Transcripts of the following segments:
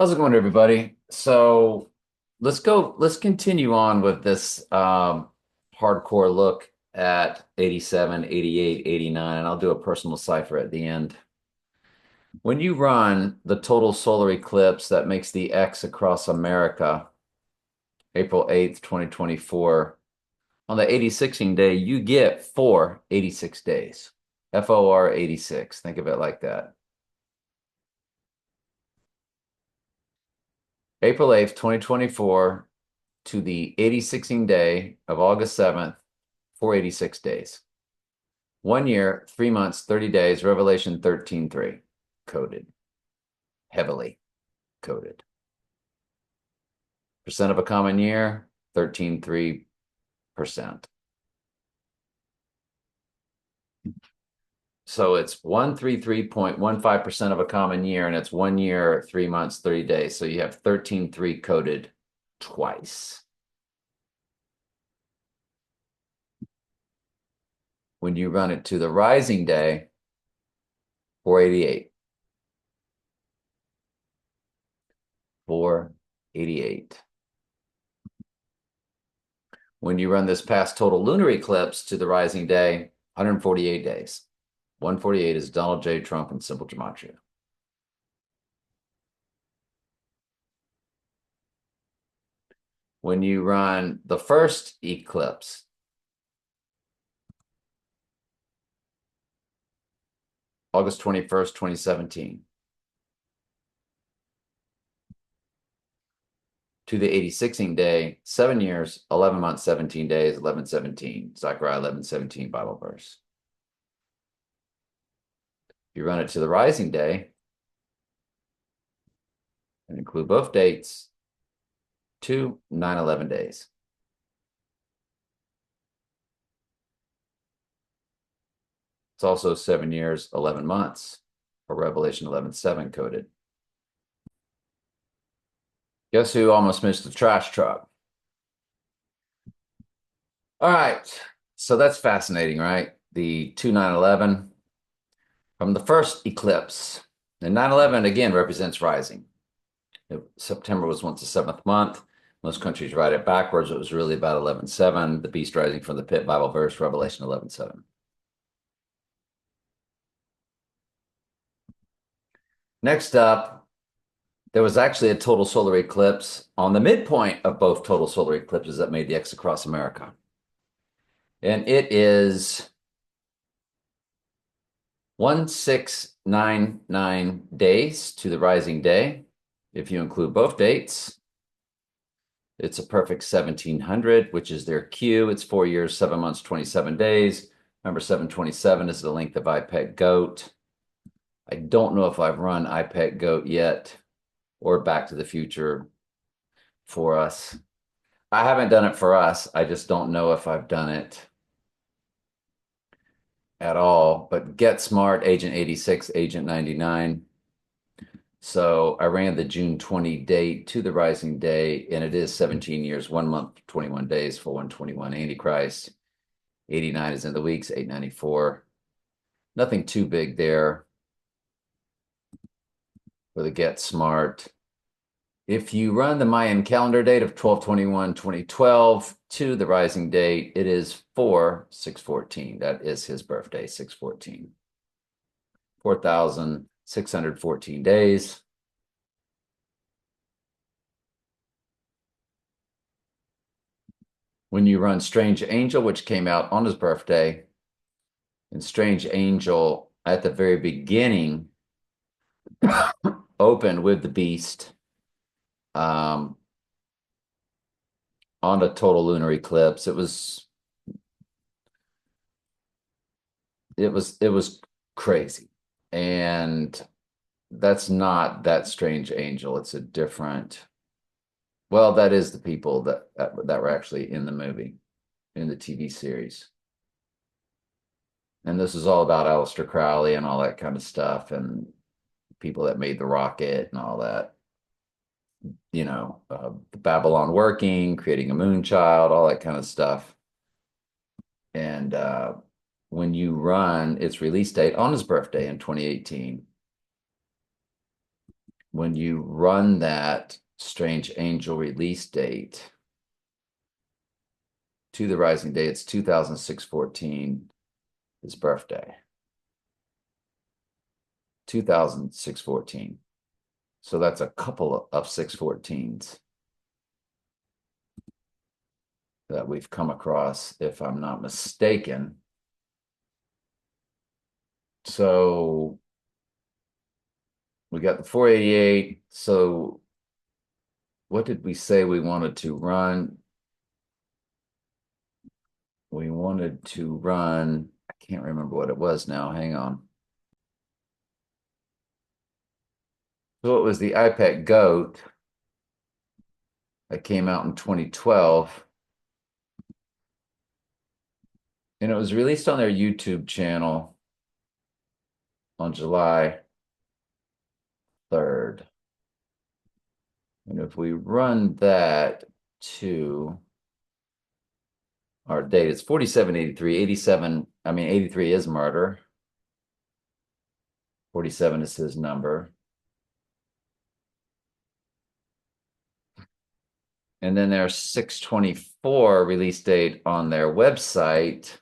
How's it going, everybody? So let's continue on with this hardcore look at 87, 88, 89, and I'll do a personal cipher at the end. When you run the total solar eclipse that makes the X across America, April 8th, 2024, on the 86ing day, you get 486 days. FOR 86. Think of it like that. April 8th, 2024 to the 86ing day of August 7th, 486 days. 1 year, 3 months, 30 days, Revelation 13:3, coded, heavily coded. Percent of a common year, 13.3%. So it's 133.15% of a common year, and it's 1 year, 3 months, 30 days. So you have 13.3 coded twice. When you run it to the rising day, 488. 488. When you run this past total lunar eclipse to the rising day, 148 days. 148 is Donald J. Trump in simple gematria. When you run the first eclipse, August 21st, 2017, to the 86ing day, 7 years, 11 months, 17 days, 11:17, Zechariah 11:17 Bible verse. If you run it to the rising day and include both dates, 9/11 days. It's also 7 years, 11 months for Revelation 11:7 coded. Guess who almost missed the trash truck? All right. So that's fascinating, right? The 9/11 from the first eclipse. And 9/11 again represents rising. September was once the seventh month. Most countries write it backwards. It was really about 11:7, the beast rising from the pit, Bible verse, Revelation 11:7. Next up, there was actually a total solar eclipse on the midpoint of both total solar eclipses that made the X across America. And it is 1699 days to the rising day. If you include both dates, it's a perfect 1700, which is their Q. It's 4 years, 7 months, 27 days. Remember, 727 is the length of IPEC GOAT. I don't know if I've run IPEC GOAT yet or Back to the Future for us. I haven't done it for us. I just don't know if I've done it at all. But Get Smart, Agent 86, Agent 99. So I ran the June 20 date to the rising day, and it is 17 years, 1 month, 21 days for 121 Antichrist. 89 is in the weeks, 894. Nothing too big there for the Get Smart. If you run the Mayan calendar date of 12/21/2012 to the rising date, it is 4/6/14. That is his birthday, 6/14. 4,614 days. When you run Strange Angel, which came out on his birthday, and Strange Angel at the very beginning opened with the beast on a total lunar eclipse. It was crazy. And that's not that Strange Angel. It's a different, well, that is the people that were actually in the movie, in the TV series. And this is all about Aleister Crowley and all that kind of stuff, and people that made the rocket and all that. The Babylon working, creating a moon child, all that kind of stuff. And when you run its release date on his birthday in 2018, when you run that Strange Angel release date to the rising day, it's 2006-14, his birthday. 2006-14. So that's a couple of 614s that we've come across, if I'm not mistaken. So we got the 488. So what did we say we wanted to run? We wanted to run, I can't remember what it was now. Hang on. So it was the iPad Goat that came out in 2012. And it was released on their YouTube channel on July 3rd. And if we run that to our date, it's 4783. 87, I mean, 83 is murder. 47 is his number. And then their 624 release date on their website,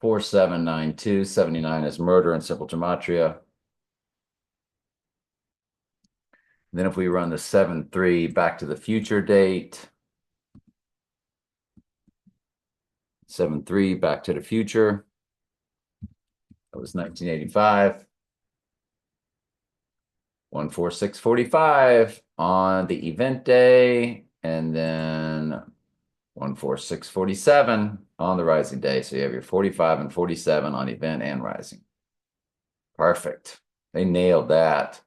4792. 79 is murder in simple gematria. And then if we run the 73 Back to the Future date, 73 Back to the Future, that was 1985. 14645 on the event day, and then 14647 on the rising day. So you have your 45 and 47 on event and rising. Perfect. They nailed that.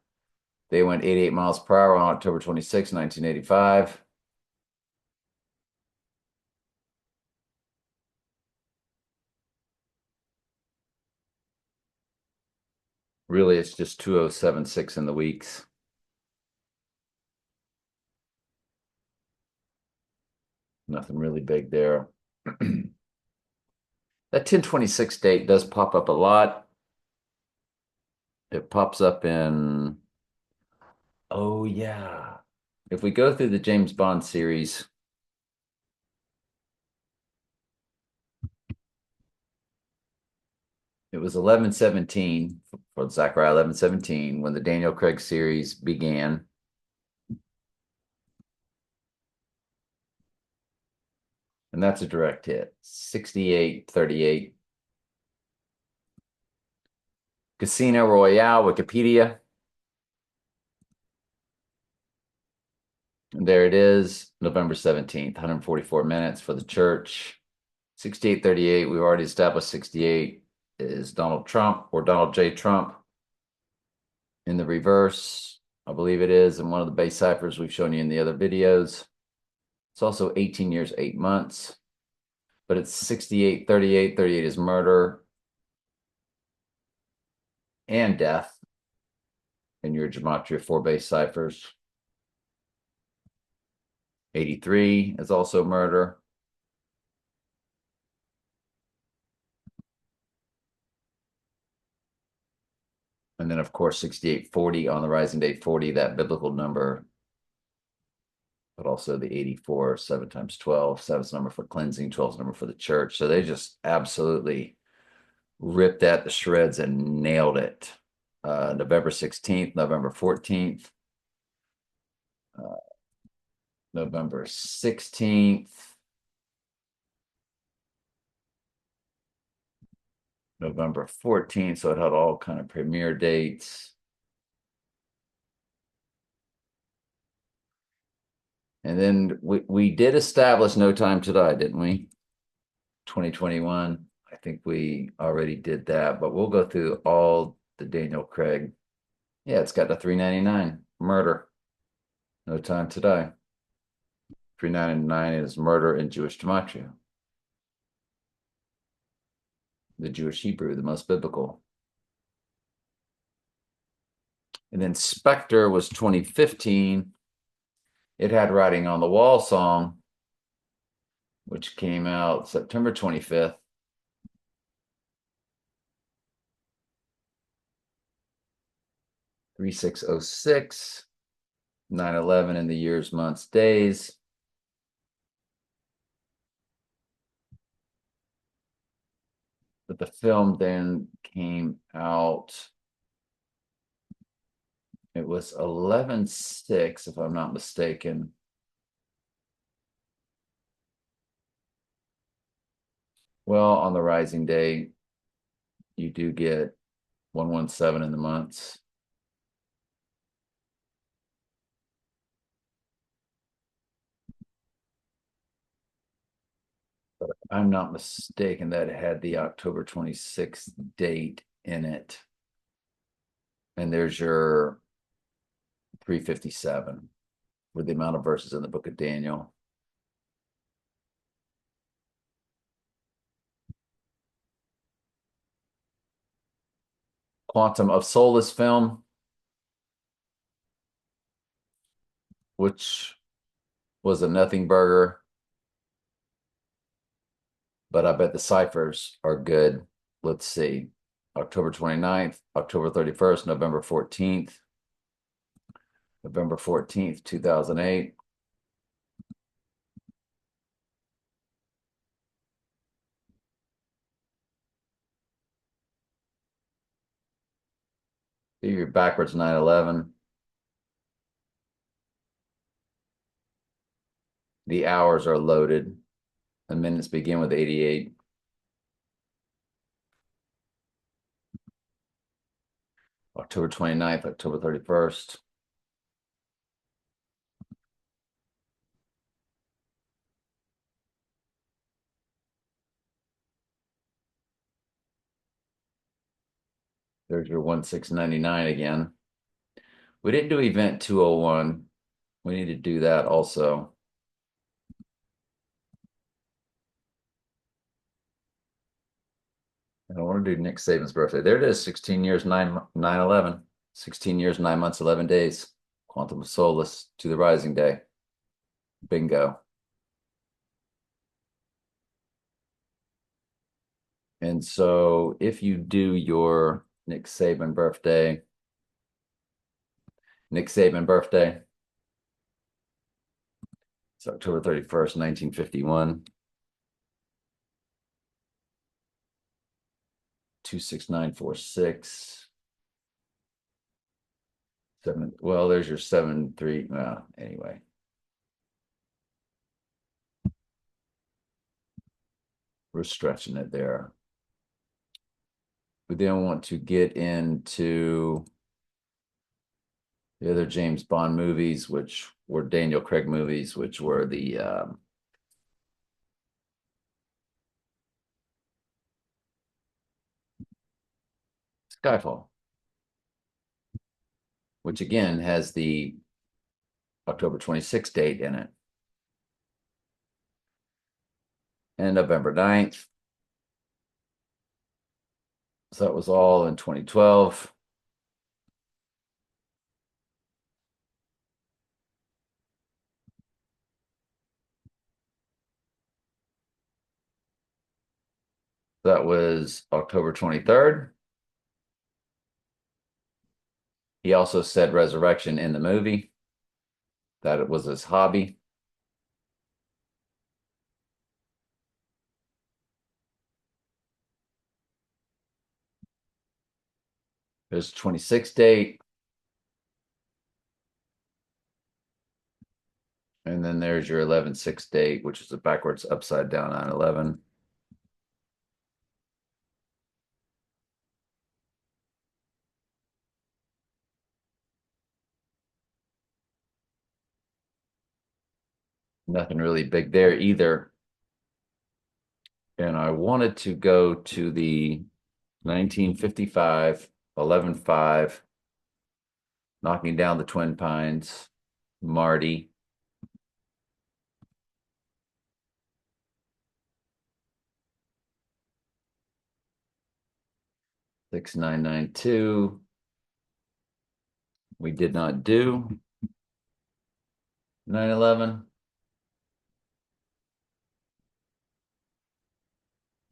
They went 88 miles per hour on October 26, 1985. Really, it's just 2076 in the weeks. Nothing really big there. That 1026 date does pop up a lot. It pops up in, oh yeah. If we go through the James Bond series, it was 1117 for Zachariah 1117 when the Daniel Craig series began. And that's a direct hit. 6838. Casino Royale, Wikipedia. And there it is, November 17th, 144 minutes for the church. 6838, we've already established 68 is Donald Trump or Donald J. Trump. In the reverse, I believe it is, in one of the base ciphers we've shown you in the other videos. It's also 18 years, 8 months, but it's 6838. 38 is murder and death in your Gematria 4 base ciphers. 83 is also murder. And then, of course, 6840 on the rising day, 40, that biblical number, but also the 84, 7 times 12, 7's number for cleansing, 12's number for the church. So they just absolutely ripped that to shreds and nailed it. November 16th, November 14th, November 16th, November 14th. So it had all kind of premiere dates. And then we did establish No Time to Die, didn't we? 2021. I think we already did that, but we'll go through all the Daniel Craig. Yeah, it's got the 399, murder. No Time to Die. 399 is murder in Jewish gematria. The Jewish Hebrew, the most biblical. And then Spectre was 2015. It had Writing on the Wall song, which came out September 25th. 3606, 9/11 in the years, months, days. But the film then came out. It was 11/6, if I'm not mistaken. Well, on the rising day, you do get 117 in the months. But if I'm not mistaken, that had the October 26th date in it. And there's your 357 with the amount of verses in the book of Daniel. Quantum of Solace film, which was a nothing burger, but I bet the ciphers are good. Let's see. October 29th, October 31st, November 14th, November 14th, 2008. You're backwards 9/11. The hours are loaded. The minutes begin with 88. October 29th, October 31st. There's your 1699 again. We didn't do event 201. We need to do that also. I want to do Nick Saban's birthday. There it is, 16 years, 9/11. 16 years, 9 months, 11 days. Quantum of Solace to the rising day. Bingo. And so if you do your Nick Saban birthday, it's October 31st, 1951. 26946. Well, there's your 73. Well, anyway. We're stretching it there. We then want to get into the other James Bond movies, which were Daniel Craig movies, which were the Skyfall, which again has the October 26th date in it. And November 9th. So that was all in 2012. That was October 23rd. He also said resurrection in the movie, that it was his hobby. There's 26th date. And then there's your 11/6 date, which is a backwards upside down 9/11. Nothing really big there either. And I wanted to go to the 1955 11/5, knocking down the Twin Pines, Marty. $6,992. We did not do 9/11.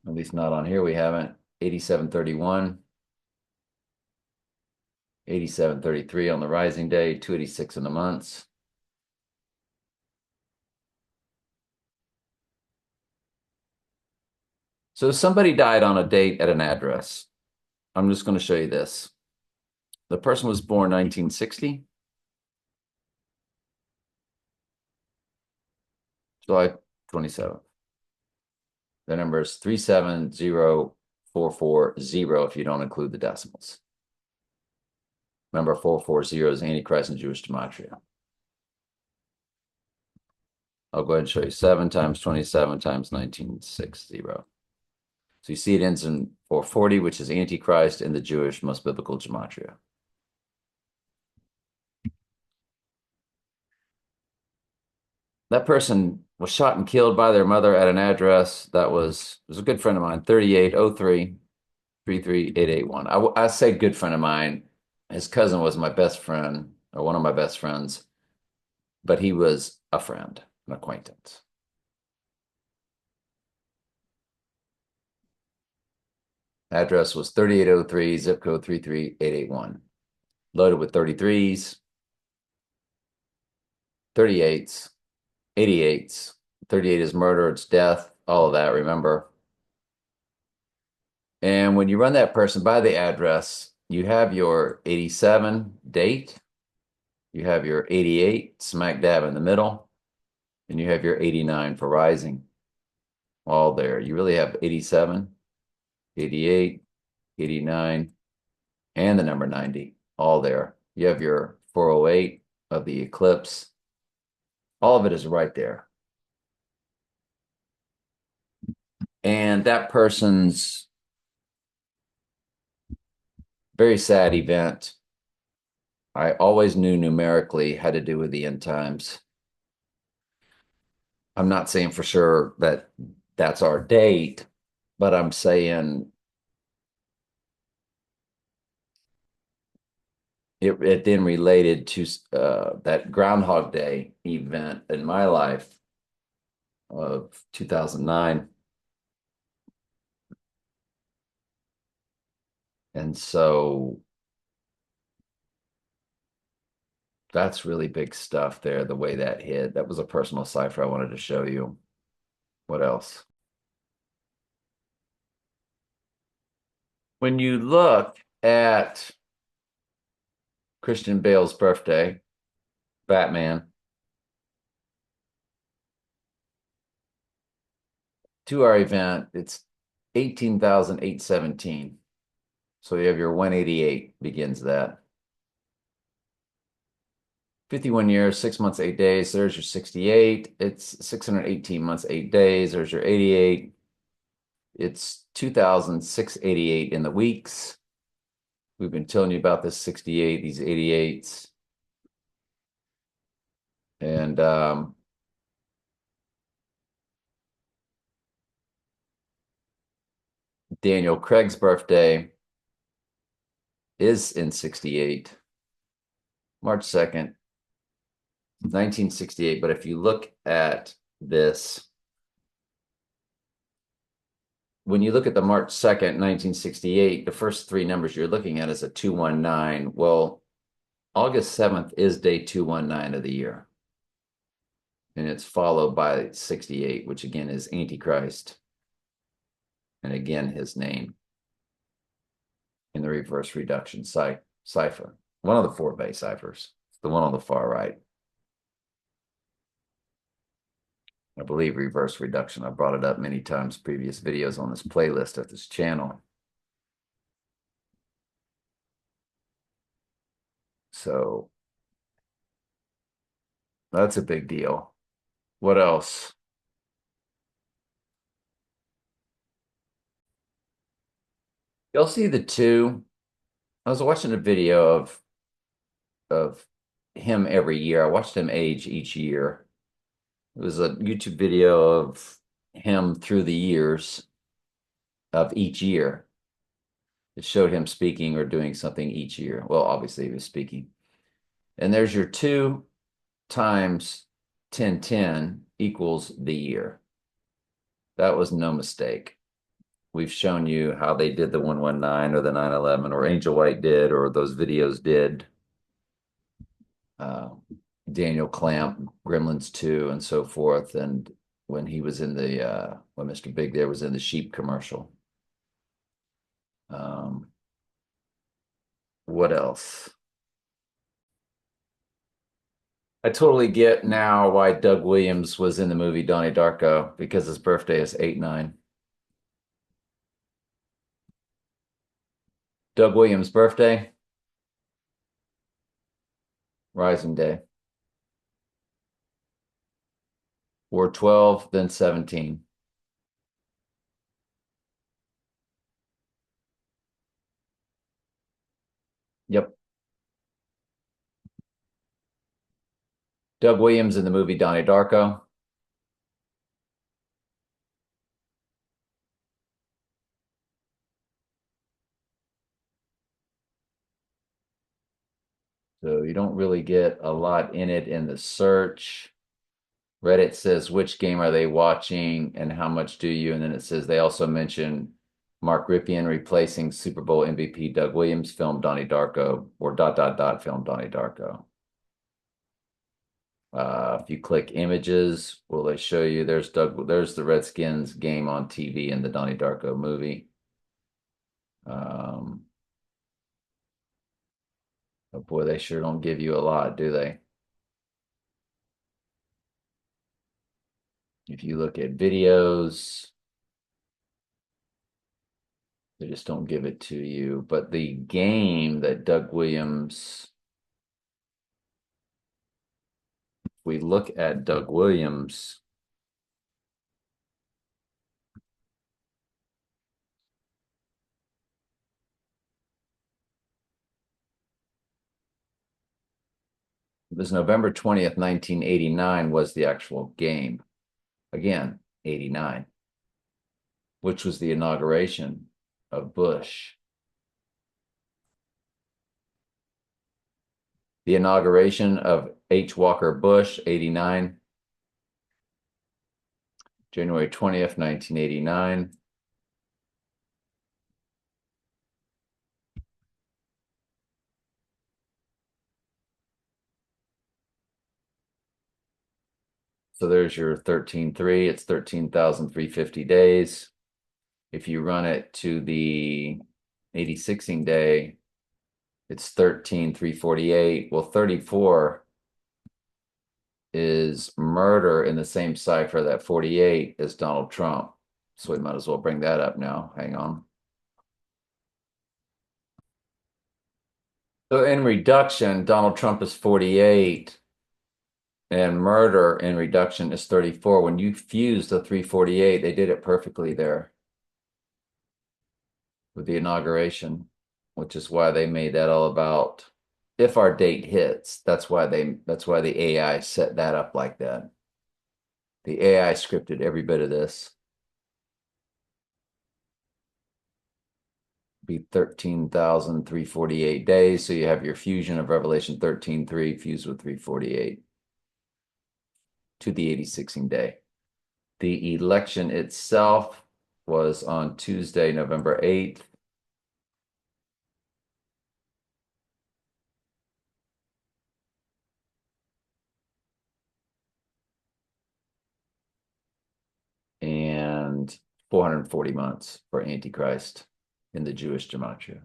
At least not on here. We haven't. 8731. 8733 on the rising day, 286 in the months. So somebody died on a date at an address. I'm just going to show you this. The person was born 1960, July 27th. The number is 370440 if you don't include the decimals. Number 440 is Antichrist in Jewish gematria. I'll go ahead and show you 7 times 27 times 1960. So you see it ends in 440, which is Antichrist in the Jewish most biblical gematria. That person was shot and killed by their mother at an address that was a good friend of mine, 3803 33881. I say good friend of mine. His cousin was my best friend, or one of my best friends, but he was a friend, an acquaintance. Address was 3803, zip code 33881. Loaded with 33s, 38s, 88s. 38 is murder, it's death, all of that, remember. And when you run that person by the address, you have your 87 date, you have your 88 smack dab in the middle, and you have your 89 for rising, all there. You really have 87, 88, 89, and the number 90, all there. You have your 408 of the eclipse. All of it is right there. And that person's very sad event, I always knew numerically had to do with the end times. I'm not saying for sure that that's our date, but I'm saying it then related to that Groundhog Day event in my life of 2009. And so that's really big stuff there, the way that hit. That was a personal cipher I wanted to show you. What else? When you look at Christian Bale's birthday, Batman, to our event, it's 18,817. So you have your 188 begins that. 51 years, 6 months, 8 days. There's your 68. It's 618 months, 8 days. There's your 88. It's 2,688 in the weeks. We've been telling you about this 68, these 88s. And Daniel Craig's birthday is in 68, March 2nd, 1968. But if you look at this, when you look at the March 2nd, 1968, the first 3 numbers you're looking at is a 219. Well, August 7th is day 219 of the year. And it's followed by 68, which again is Antichrist. And again, his name in the reverse reduction cipher. One of the 4 base ciphers. It's the one on the far right. I believe reverse reduction. I brought it up many times, previous videos on this playlist of this channel. So that's a big deal. What else? You'll see the 2. I was watching a video of him every year. I watched him age each year. It was a YouTube video of him through the years of each year. It showed him speaking or doing something each year. Well, obviously he was speaking. And there's your 2 times 1010 equals the year. That was no mistake. we've shown you how they did the 119 or the 911 or Angel White did or those videos did. Uh, Daniel Clamp, Gremlins 2, and so forth. And when he was in the when Mr. Big there was in the sheep commercial. What else? I totally get now why Doug Williams was in the movie Donnie Darko because his birthday is 8/9. Doug Williams' birthday, Rising Day. We're 12, then 17. Yep. Doug Williams in the movie Donnie Darko. So you don't really get a lot in it in the search. Reddit says, which game are they watching and how much do you? And then it says they also mention Mark Rypien replacing Super Bowl MVP Doug Williams, film Donnie Darko, or ... film Donnie Darko. If you click images, will they show you there's the Redskins game on TV in the Donnie Darko movie. Oh boy, they sure don't give you a lot, do they? If you look at videos, they just don't give it to you. But the game that Doug Williams, we look at Doug Williams, it was November 20th, 1989 was the actual game. Again, 89, which was the inauguration of Bush. The inauguration of H. Walker Bush, 89, January 20th, 1989. So there's your 13.3. It's 13,350 days. If you run it to the 86ing day, it's 13,348. Well, 34 is murder in the same cipher that 48 is Donald Trump. So we might as well bring that up now. Hang on. So in reduction, Donald Trump is 48 and murder in reduction is 34. When you fuse the 348, they did it perfectly there with the inauguration, which is why they made that all about if our date hits. That's why the AI set that up like that. The AI scripted every bit of this. Be 13,348 days. So you have your fusion of Revelation 13:3 fused with 348 to the 86ing day. The election itself was on Tuesday, November 8th. And 440 months for Antichrist in the Jewish gematria.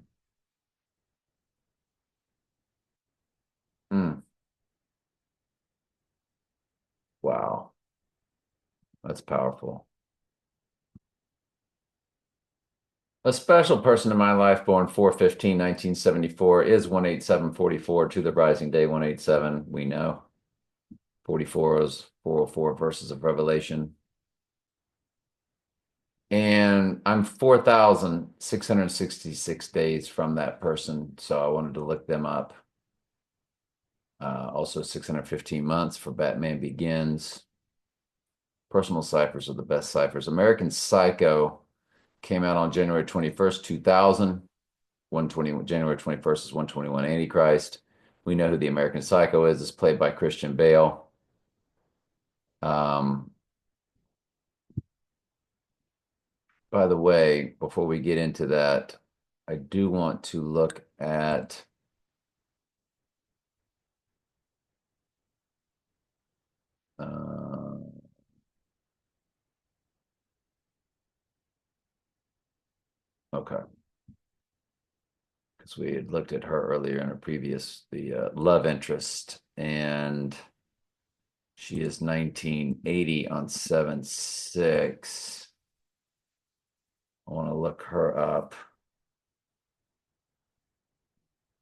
Wow, that's powerful. A special person in my life born 4/15/1974 is 18744 to the rising day 187. We know 44 is 404 verses of Revelation. And I'm 4,666 days from that person, so I wanted to look them up. Also 615 months for Batman Begins. Personal ciphers are the best ciphers. American Psycho came out on January 21st, 2000. 120, January 21st is 121 Antichrist. We know who the American Psycho is. It's played by Christian Bale. By the way, before we get into that, I do want to look at uh, okay, because we had looked at her earlier in a previous the love interest, and she is 1980 on 7/6. I want to look her up.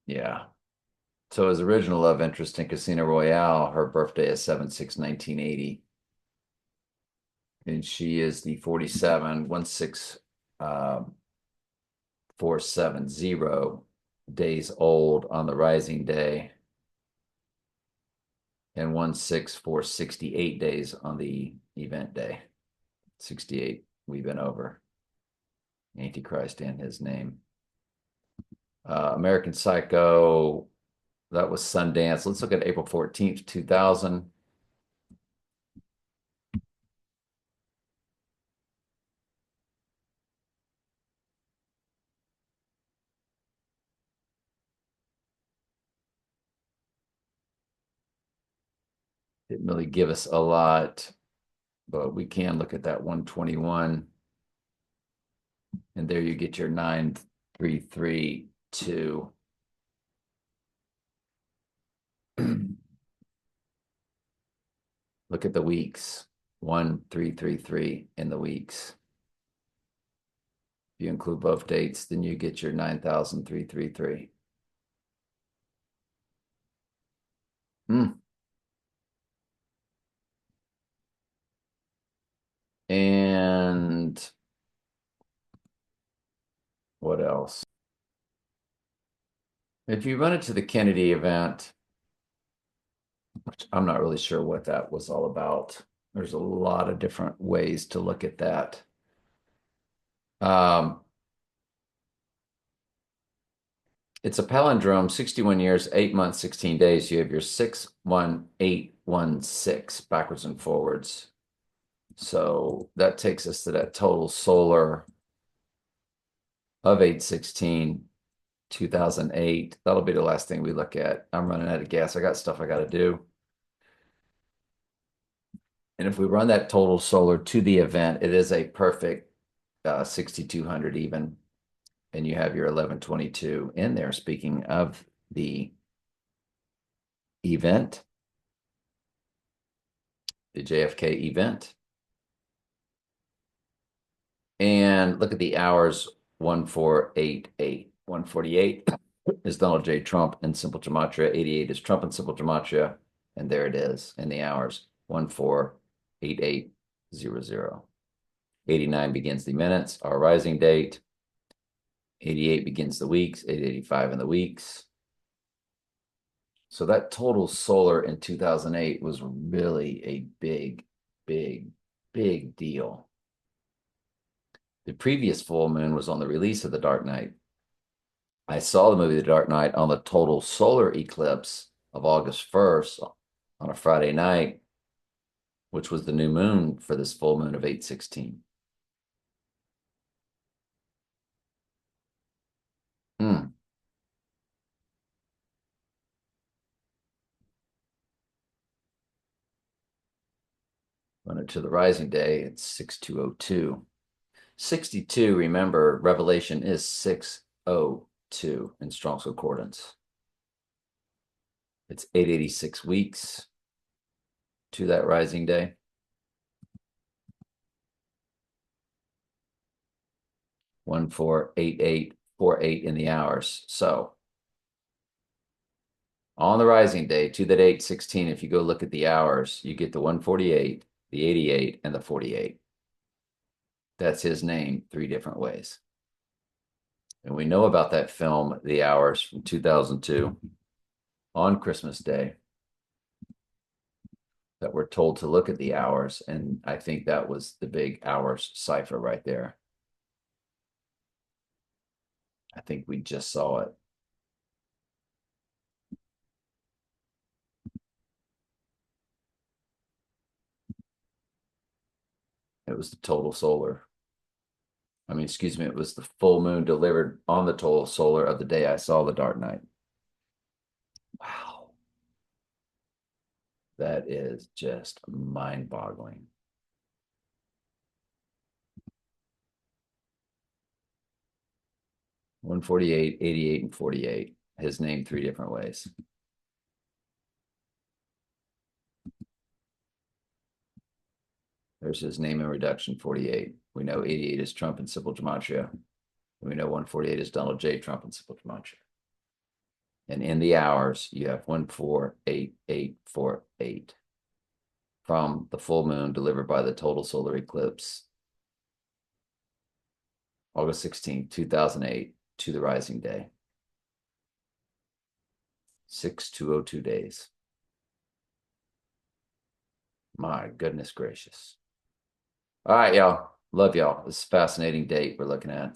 Yeah. So his original love interest in Casino Royale, her birthday is 7/6/1980. And she is the 47 470 days old on the rising day, and 16468 days on the event day. 68, we've been over. Antichrist and his name. American Psycho, that was Sundance. Let's look at April 14th, 2000. Didn't really give us a lot, but we can look at that 121. And there you get your 9332. Look at the weeks. 1333 in the weeks. If you include both dates, then you get your 9,333. And what else? If you run it to the Kennedy event, which I'm not really sure what that was all about. There's a lot of different ways to look at that. It's a palindrome, 61 years, 8 months, 16 days. You have your 61816 backwards and forwards. So that takes us to that total solar of 816, 2008. That'll be the last thing we look at. I'm running out of gas. I got stuff I got to do. And if we run that total solar to the event, it is a perfect 6,200 even. And you have your 1122 in there. Speaking of the event, the JFK event. And look at the hours 1488. 148 is Donald J. Trump and Simple Gematria. 88 is Trump and Simple Gematria. And there it is in the hours 148800. 89 begins the minutes, our rising date. 88 begins the weeks, 885 in the weeks. So that total solar in 2008 was really a big, big, big deal. The previous full moon was on the release of The Dark Knight. I saw the movie The Dark Knight on the total solar eclipse of August 1st on a Friday night, which was the new moon for this full moon of 8/16. Run it to the rising day, it's 6202. 62, remember, Revelation is 602 in Strong's Concordance. It's 886 weeks to that rising day. 148848 in the hours. So on the rising day to that 8/16, if you go look at the hours, you get the 148, the 88, and the 48. That's his name 3 different ways. And we know about that film, The Hours, from 2002, on Christmas Day, that we're told to look at the hours. And I think that was the big hours cipher right there. I think we just saw it. It was the total solar. I mean, excuse me, it was the full moon delivered on the total solar of the day I saw the dark night. Wow. That is just mind-boggling. One 48, 88, and 48. His name three different ways. There's his name in reduction 48. We know 88 is Trump in simple gematria. We know 148 is Donald J. Trump in simple gematria. And in the hours, you have 148848 from the full moon delivered by the total solar eclipse, August 16th, 2008, to the rising day. 6202 days. My goodness gracious. All right, y'all. Love y'all. This is a fascinating date we're looking at.